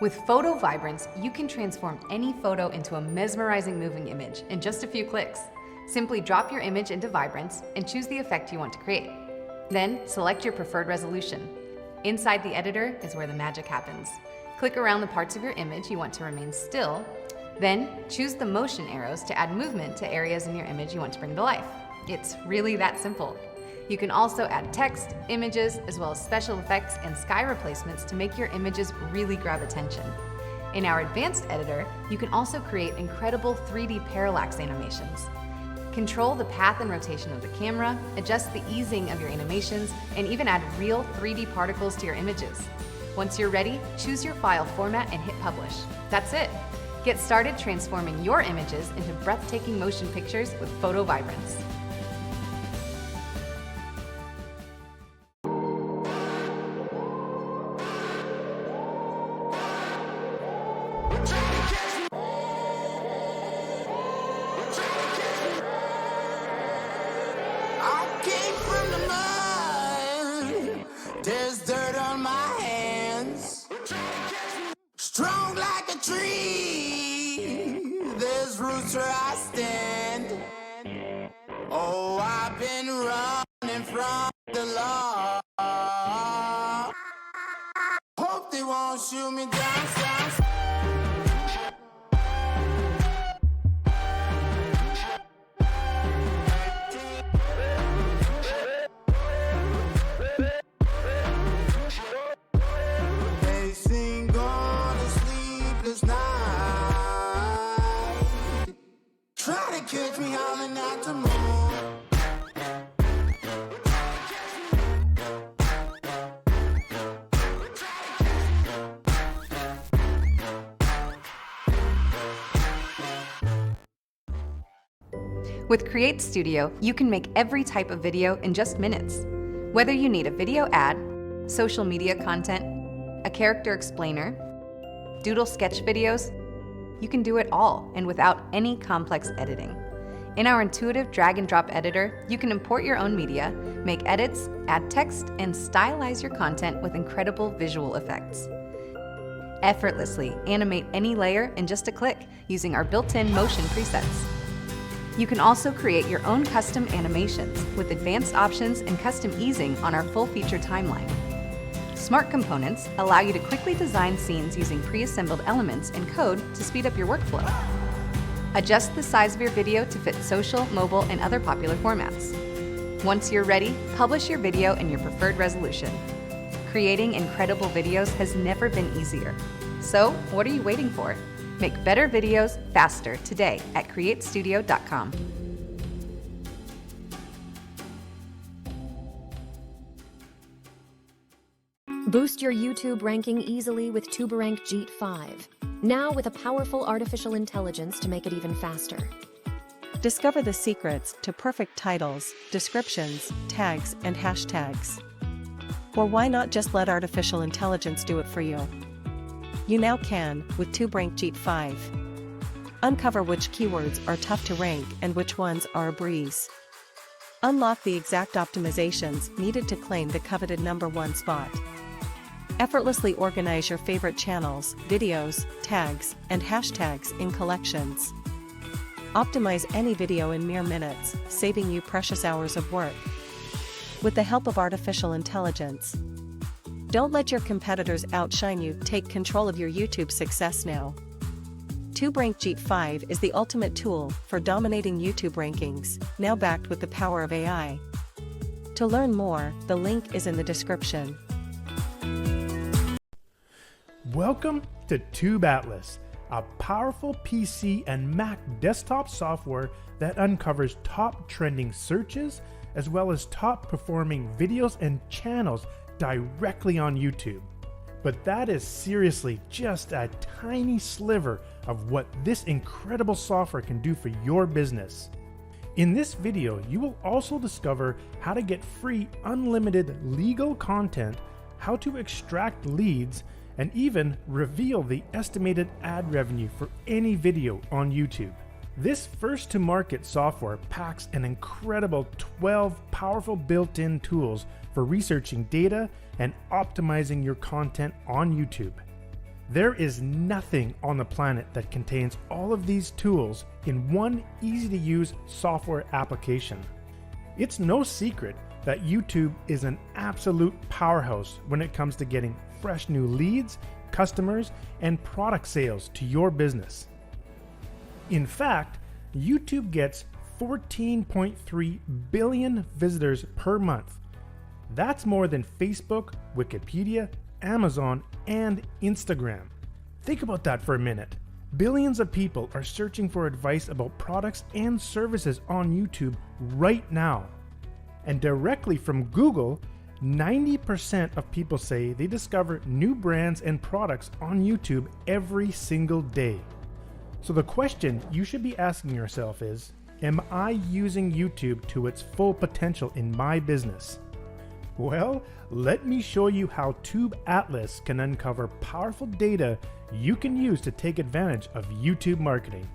With PhotoVibrance, you can transform any photo into a mesmerizing moving image in just a few clicks. Simply drop your image into Vibrance and choose the effect you want to create. Then select your preferred resolution. Inside the editor is where the magic happens. Click around the parts of your image you want to remain still, then choose the motion arrows to add movement to areas in your image you want to bring to life. It's really that simple. You can also add text, images, as well as special effects and sky replacements to make your images really grab attention. In our advanced editor, you can also create incredible 3D parallax animations. Control the path and rotation of the camera, adjust the easing of your animations, and even add real 3D particles to your images. Once you're ready, choose your file format and hit publish. That's it. Get started transforming your images into breathtaking motion pictures with PhotoVibrance. There's dirt on my hands, strong like a tree. There's roots where I stand. Oh, I've been running from the law. Hope they won't shoot me down south. Try to catch me howling at the moon. With CreateStudio, you can make every type of video in just minutes. Whether you need a video ad, social media content, a character explainer, doodle sketch videos, you can do it all and without any complex editing. In our intuitive drag and drop editor, you can import your own media, make edits, add text, and stylize your content with incredible visual effects. Effortlessly animate any layer in just a click using our built-in motion presets. You can also create your own custom animations with advanced options and custom easing on our full-feature timeline. Smart components allow you to quickly design scenes using pre-assembled elements and code to speed up your workflow. Adjust the size of your video to fit social, mobile, and other popular formats. Once you're ready, publish your video in your preferred resolution. Creating incredible videos has never been easier. So, what are you waiting for? Make better videos faster today at CreateStudio.com. Boost your YouTube ranking easily with TubeRank Jeet 5. Now with a powerful artificial intelligence to make it even faster. Discover the secrets to perfect titles, descriptions, tags, and hashtags. Or why not just let artificial intelligence do it for you? You now can with TubeRank Jeet 5. Uncover which keywords are tough to rank and which ones are a breeze. Unlock the exact optimizations needed to claim the coveted #1 spot. Effortlessly organize your favorite channels, videos, tags, and hashtags in collections. Optimize any video in mere minutes, saving you precious hours of work. With the help of artificial intelligence. Don't let your competitors outshine you. Take control of your YouTube success now. TubeRank Jeet 5 is the ultimate tool for dominating YouTube rankings, now backed with the power of AI. To learn more, the link is in the description. Welcome to Tube Atlas, a powerful PC and Mac desktop software that uncovers top trending searches as well as top performing videos and channels directly on YouTube. But that is seriously just a tiny sliver of what this incredible software can do for your business. In this video, you will also discover how to get free unlimited legal content, how to extract leads, and even reveal the estimated ad revenue for any video on YouTube. This first-to-market software packs an incredible 12 powerful built-in tools for researching data and optimizing your content on YouTube. There is nothing on the planet that contains all of these tools in one easy-to-use software application. It's no secret that YouTube is an absolute powerhouse when it comes to getting fresh new leads, customers, and product sales to your business. In fact, YouTube gets 14.3 billion visitors per month. That's more than Facebook, Wikipedia, Amazon, and Instagram. Think about that for a minute. Billions of people are searching for advice about products and services on YouTube right now. And directly from Google, 90% of people say they discover new brands and products on YouTube every single day. So the question you should be asking yourself is, am I using YouTube to its full potential in my business? Well, let me show you how TubeAtlas can uncover powerful data you can use to take advantage of YouTube marketing.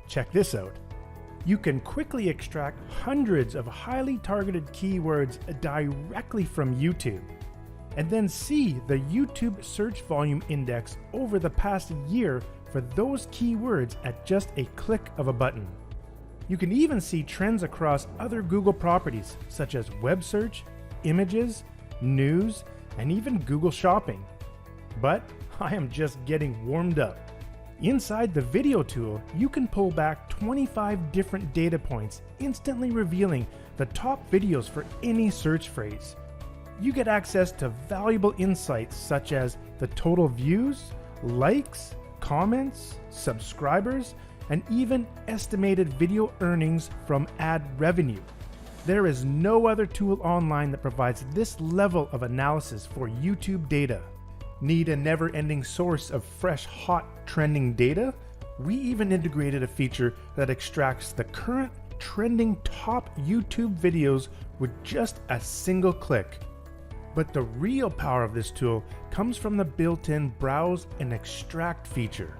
Check this out. You can quickly extract hundreds of highly targeted keywords directly from YouTube, and then see the YouTube search volume index over the past year for those keywords at just a click of a button. You can even see trends across other Google properties such as web search, images, news, and even Google Shopping. But I am just getting warmed up. Inside the video tool, you can pull back 25 different data points, instantly revealing the top videos for any search phrase. You get access to valuable insights such as the total views, likes, comments, subscribers, and even estimated video earnings from ad revenue. There is no other tool online that provides this level of analysis for YouTube data. Need a never-ending source of fresh, hot, trending data? We even integrated a feature that extracts the current trending top YouTube videos with just a single click. But the real power of this tool comes from the built-in Browse and Extract feature.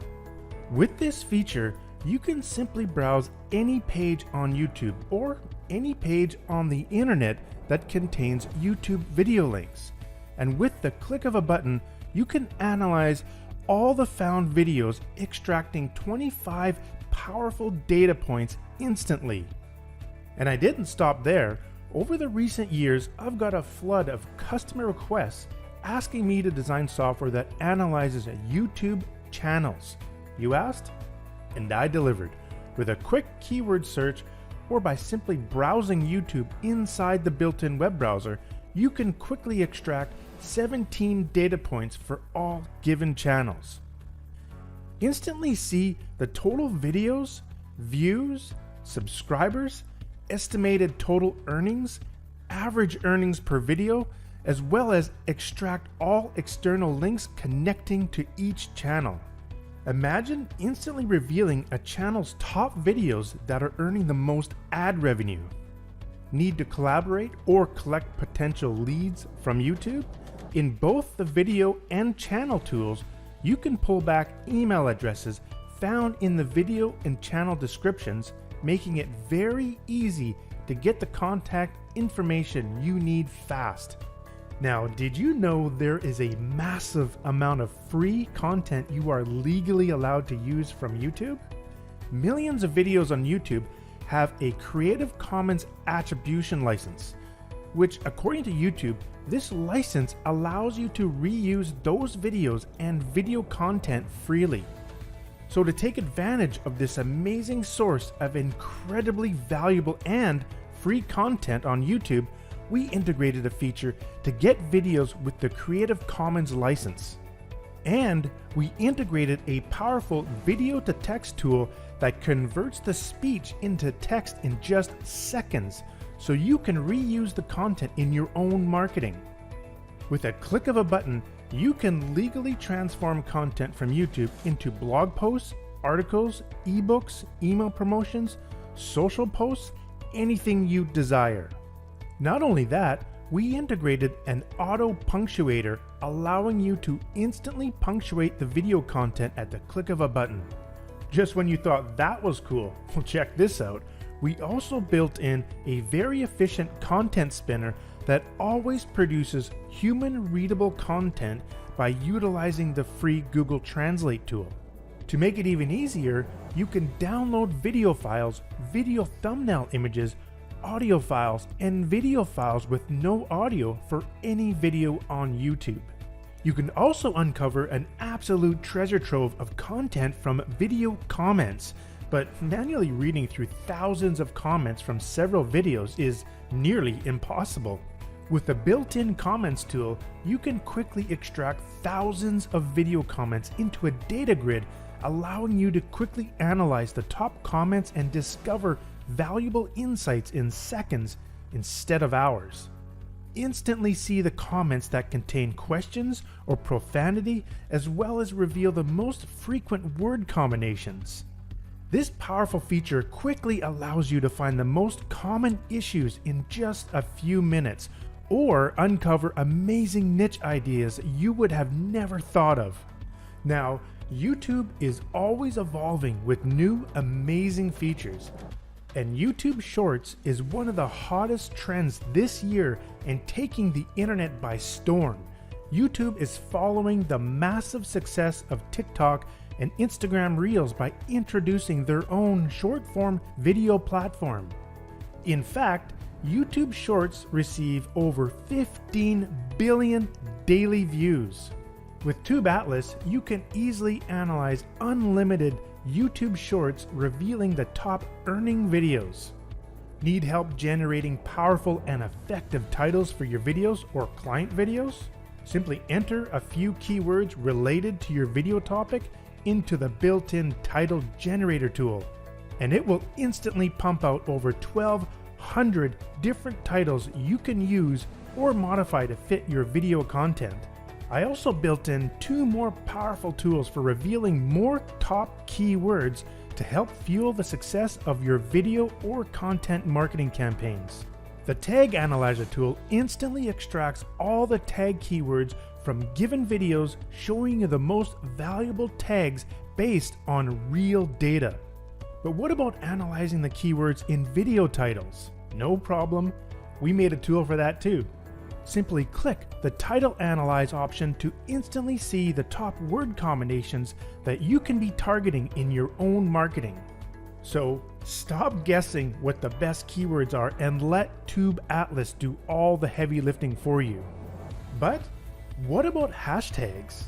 With this feature, you can simply browse any page on YouTube or any page on the internet that contains YouTube video links. And with the click of a button, you can analyze all the found videos, extracting 25 powerful data points instantly. And I didn't stop there. Over the recent years, I've got a flood of customer requests asking me to design software that analyzes YouTube channels. You asked? And I delivered. With a quick keyword search or by simply browsing YouTube inside the built-in web browser, you can quickly extract 17 data points for all given channels. Instantly see the total videos, views, subscribers, estimated total earnings, average earnings per video, as well as extract all external links connecting to each channel. Imagine instantly revealing a channel's top videos that are earning the most ad revenue. Need to collaborate or collect potential leads from YouTube? In both the video and channel tools, you can pull back email addresses found in the video and channel descriptions, making it very easy to get the contact information you need fast. Now, did you know there is a massive amount of free content you are legally allowed to use from YouTube? Millions of videos on YouTube have a Creative Commons attribution license, which, according to YouTube, this license allows you to reuse those videos and video content freely. So to take advantage of this amazing source of incredibly valuable and free content on YouTube, we integrated a feature to get videos with the Creative Commons license. And we integrated a powerful video-to-text tool that converts the speech into text in just seconds, so you can reuse the content in your own marketing. With a click of a button, you can legally transform content from YouTube into blog posts, articles, ebooks, email promotions, social posts, anything you desire. Not only that, we integrated an auto punctuator, allowing you to instantly punctuate the video content at the click of a button. Just when you thought that was cool, well, check this out. We also built in a very efficient content spinner that always produces human-readable content by utilizing the free Google Translate tool. To make it even easier, you can download video files, video thumbnail images, audio files, and video files with no audio for any video on YouTube. You can also uncover an absolute treasure trove of content from video comments, but manually reading through thousands of comments from several videos is nearly impossible. With the built-in comments tool, you can quickly extract thousands of video comments into a data grid, allowing you to quickly analyze the top comments and discover valuable insights in seconds instead of hours. Instantly see the comments that contain questions or profanity, as well as reveal the most frequent word combinations. This powerful feature quickly allows you to find the most common issues in just a few minutes, or uncover amazing niche ideas you would have never thought of. Now, YouTube is always evolving with new amazing features, and YouTube Shorts is one of the hottest trends this year and taking the internet by storm. YouTube is following the massive success of TikTok and Instagram Reels by introducing their own short-form video platform. In fact, YouTube Shorts receive over 15 billion daily views. With Tube Atlas, you can easily analyze unlimited YouTube Shorts, revealing the top earning videos. Need help generating powerful and effective titles for your videos or client videos? Simply enter a few keywords related to your video topic into the built-in title generator tool, and it will instantly pump out over 1,200 different titles you can use or modify to fit your video content. I also built in 2 more powerful tools for revealing more top keywords to help fuel the success of your video or content marketing campaigns. The Tag Analyzer tool instantly extracts all the tag keywords from given videos, showing you the most valuable tags based on real data. But what about analyzing the keywords in video titles? No problem, we made a tool for that too. Simply click the Title Analyze option to instantly see the top word combinations that you can be targeting in your own marketing. So stop guessing what the best keywords are and let Tube Atlas do all the heavy lifting for you. But what about hashtags?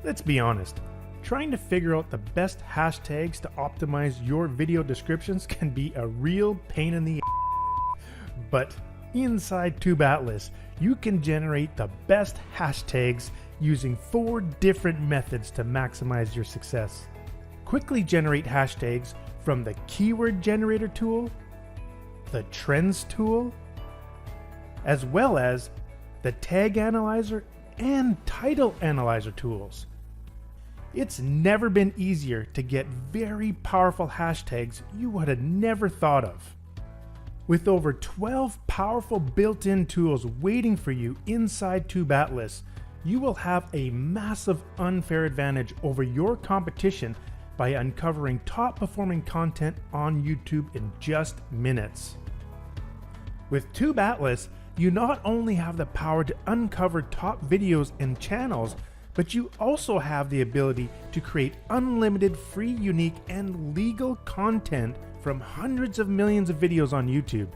Let's be honest, trying to figure out the best hashtags to optimize your video descriptions can be a real pain in the ass. But inside Tube Atlas, you can generate the best hashtags using 4 different methods to maximize your success. Quickly generate hashtags from the Keyword Generator tool, the Trends tool, as well as the Tag Analyzer and Title Analyzer tools. It's never been easier to get very powerful hashtags you would have never thought of. With over 12 powerful built-in tools waiting for you inside Tube Atlas, you will have a massive unfair advantage over your competition by uncovering top-performing content on YouTube in just minutes. With Tube Atlas, you not only have the power to uncover top videos and channels, but you also have the ability to create unlimited free, unique, and legal content from hundreds of millions of videos on YouTube.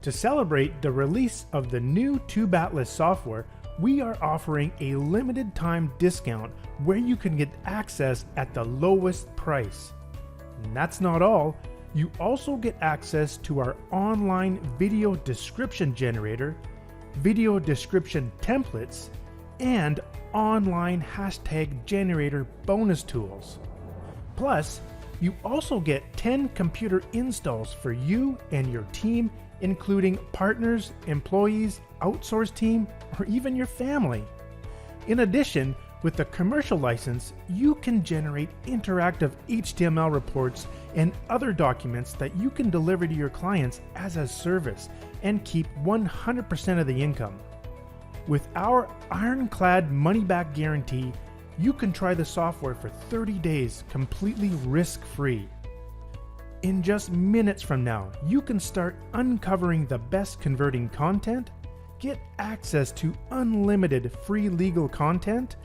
To celebrate the release of the new Tube Atlas software, we are offering a limited time discount where you can get access at the lowest price. And that's not all. You also get access to our online video description generator, video description templates, and online hashtag generator bonus tools. Plus, you also get 10 computer installs for you and your team, including partners, employees, outsourced team, or even your family. In addition, with the commercial license, you can generate interactive HTML reports and other documents that you can deliver to your clients as a service and keep 100% of the income. With our ironclad money-back guarantee, you can try the software for 30 days completely risk-free. In just minutes from now, you can start uncovering the best converting content, get access to unlimited free legal content,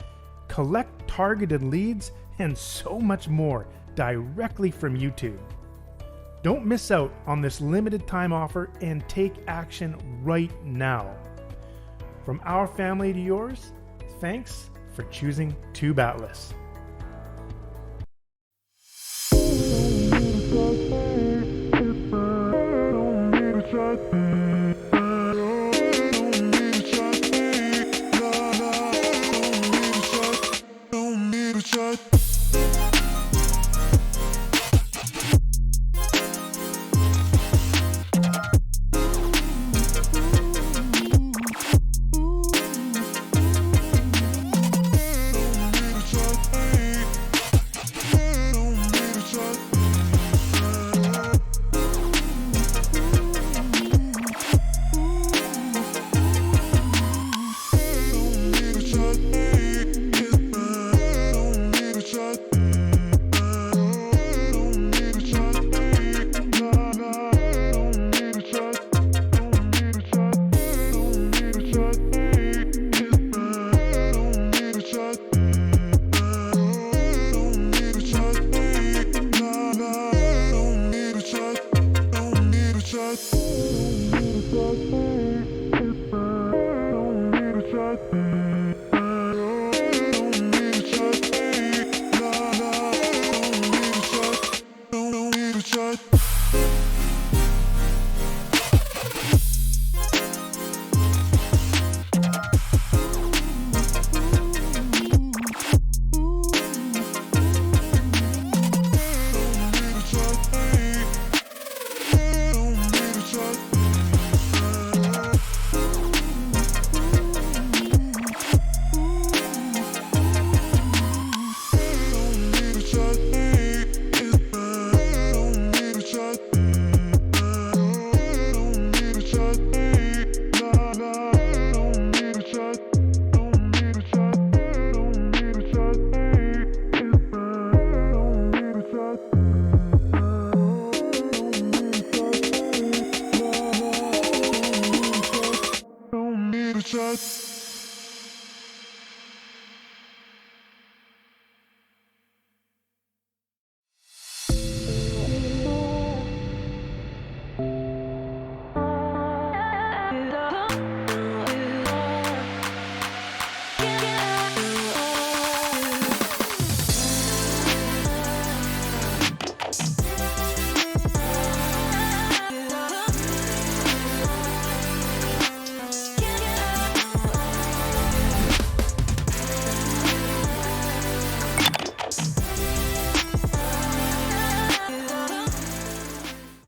collect targeted leads, and so much more directly from YouTube. Don't miss out on this limited time offer and take action right now. From our family to yours, thanks for choosing Tube Atlas. Shut